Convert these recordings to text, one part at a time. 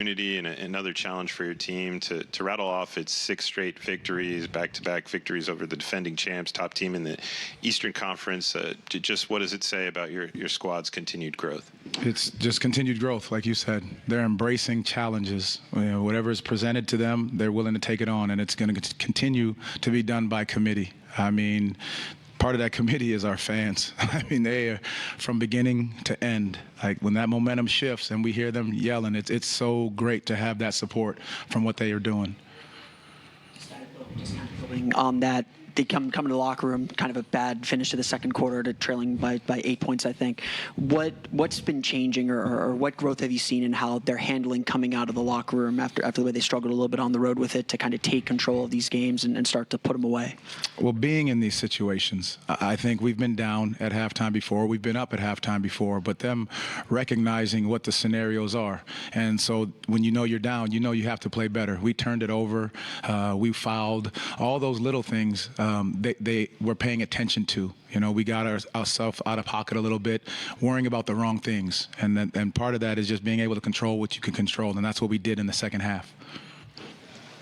opportunity and another challenge for your team to rattle off its 6 straight victories, back-to-back victories over the defending champs, top team in the Eastern Conference. Just what does it say about your squad's continued growth? It's just continued growth, like you said. They're embracing challenges. Whatever is presented to them, they're willing to take it on, and it's going to continue to be done by committee. I mean, part of that committee is our fans. I mean, they are from beginning to end. Like when that momentum shifts and we hear them yelling, it's so great to have that support from what they are doing. Just kind of building on that, they come into the locker room, kind of a bad finish to the second quarter, to trailing by 8 points, I think. What's been changing, or what growth have you seen in how they're handling coming out of the locker room after the way they struggled a little bit on the road with it, to kind of take control of these games and start to put them away? Well, being in these situations, I think we've been down at halftime before, we've been up at halftime before, but them recognizing what the scenarios are. And so when you know you're down, you know you have to play better. We turned it over, we fouled, all those little things they were paying attention to. We got ourselves out of pocket a little bit, worrying about the wrong things. And part of that is just being able to control what you can control, and that's what we did in the second half.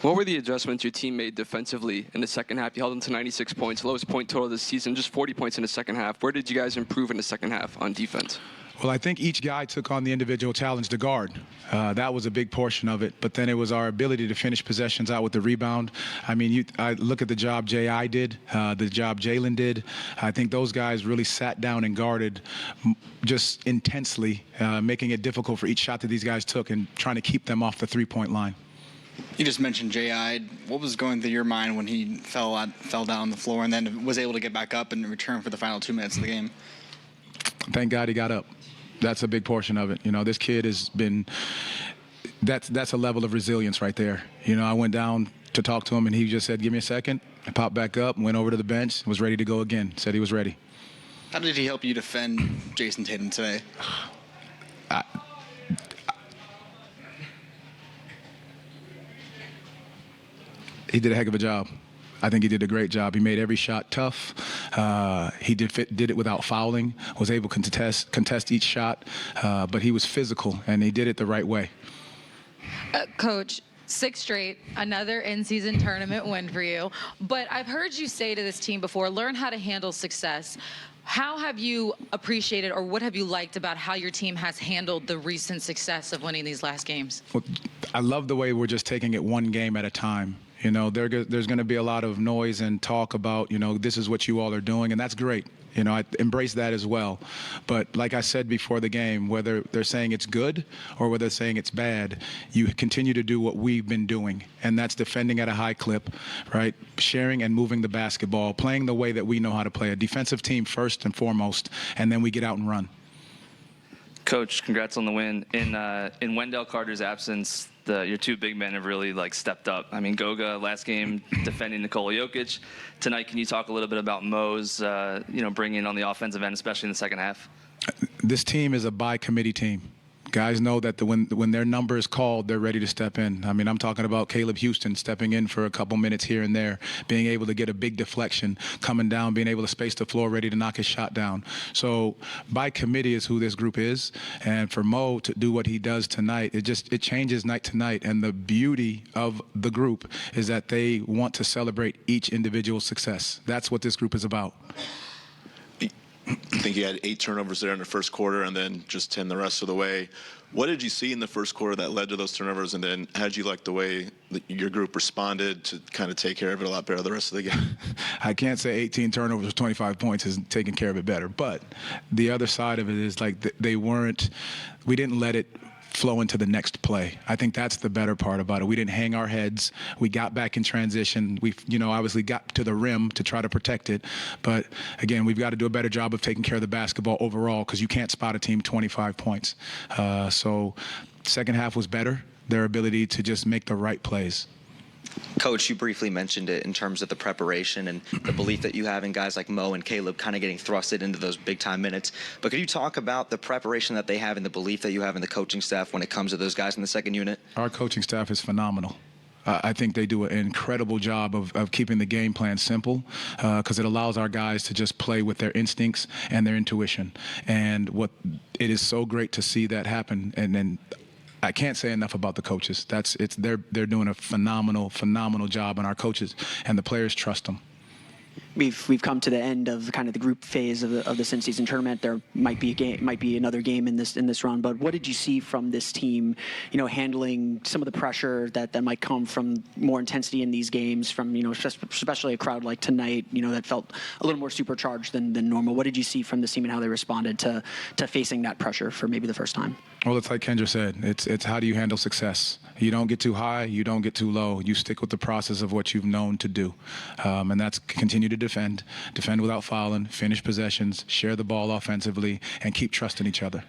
What were the adjustments your team made defensively in the second half? You held them to 96 points, lowest point total this season, just 40 points in the second half. Where did you guys improve in the second half on defense? Well, I think each guy took on the individual challenge to guard. That was a big portion of it. But then it was our ability to finish possessions out with the rebound. I mean, I look at the job J.I. did, the job Jalen did. I think those guys really sat down and guarded just intensely, making it difficult for each shot that these guys took and trying to keep them off the three-point line. You just mentioned J.I. What was going through your mind when he fell down on the floor and then was able to get back up and return for the final 2 minutes of the game? Thank God he got up. That's a big portion of it. This kid has been – that's a level of resilience right there. I went down to talk to him, and he just said, give me a second. I popped back up, went over to the bench, was ready to go again, said he was ready. How did he help you defend Jason Tatum today? He did a heck of a job. I think he did a great job. He made every shot tough. He did it without fouling, was able to contest each shot, but he was physical, and he did it the right way. Coach, 6 straight, another in-season tournament win for you. But I've heard you say to this team before, learn how to handle success. How have you appreciated, or what have you liked about how your team has handled the recent success of winning these last games? Well, I love the way we're just taking it one game at a time. There's going to be a lot of noise and talk about, this is what you all are doing, and that's great. I embrace that as well. But like I said before the game, whether they're saying it's good or whether they're saying it's bad, you continue to do what we've been doing, and that's defending at a high clip, right? Sharing and moving the basketball, playing the way that we know how to play. A defensive team first and foremost, and then we get out and run. Coach, congrats on the win. In Wendell Carter's absence, your 2 big men have really stepped up. I mean, Goga last game defending Nikola Jokic. Tonight, can you talk a little bit about Mo's, bringing on the offensive end, especially in the second half? This team is a by-committee team. Guys know that when their number is called, they're ready to step in. I mean, I'm talking about Caleb Houston stepping in for a couple minutes here and there, being able to get a big deflection, coming down, being able to space the floor, ready to knock his shot down. So by committee is who this group is. And for Mo to do what he does tonight, it changes night to night. And the beauty of the group is that they want to celebrate each individual success. That's what this group is about. I think you had 8 turnovers there in the first quarter and then just 10 the rest of the way. What did you see in the first quarter that led to those turnovers, and then how did you like the way that your group responded to kind of take care of it a lot better the rest of the game? I can't say 18 turnovers, 25 points is taking care of it better, but the other side of it is we didn't let it flow into the next play. I think that's the better part about it. We didn't hang our heads. We got back in transition. We, obviously got to the rim to try to protect it. But again, we've got to do a better job of taking care of the basketball overall, because you can't spot a team 25 points. So second half was better, their ability to just make the right plays. Coach, you briefly mentioned it in terms of the preparation and the belief that you have in guys like Mo and Caleb kind of getting thrusted into those big-time minutes. But could you talk about the preparation that they have and the belief that you have in the coaching staff when it comes to those guys in the second unit? Our coaching staff is phenomenal. I think they do an incredible job of keeping the game plan simple, because it allows our guys to just play with their instincts and their intuition. And it is so great to see that happen. And then I can't say enough about the coaches. They're doing a phenomenal job, and our coaches and the players trust them. We've come to the end of kind of the group phase of this in-season tournament. There might be another game in this run. But what did you see from this team, handling some of the pressure that might come from more intensity in these games, from especially a crowd like tonight, that felt a little more supercharged than normal. What did you see from this team and how they responded to facing that pressure for maybe the first time? Well, it's like Kendra said. It's how do you handle success? You don't get too high. You don't get too low. You stick with the process of what you've known to do, and that's continue to defend without fouling, finish possessions, share the ball offensively, and keep trusting each other.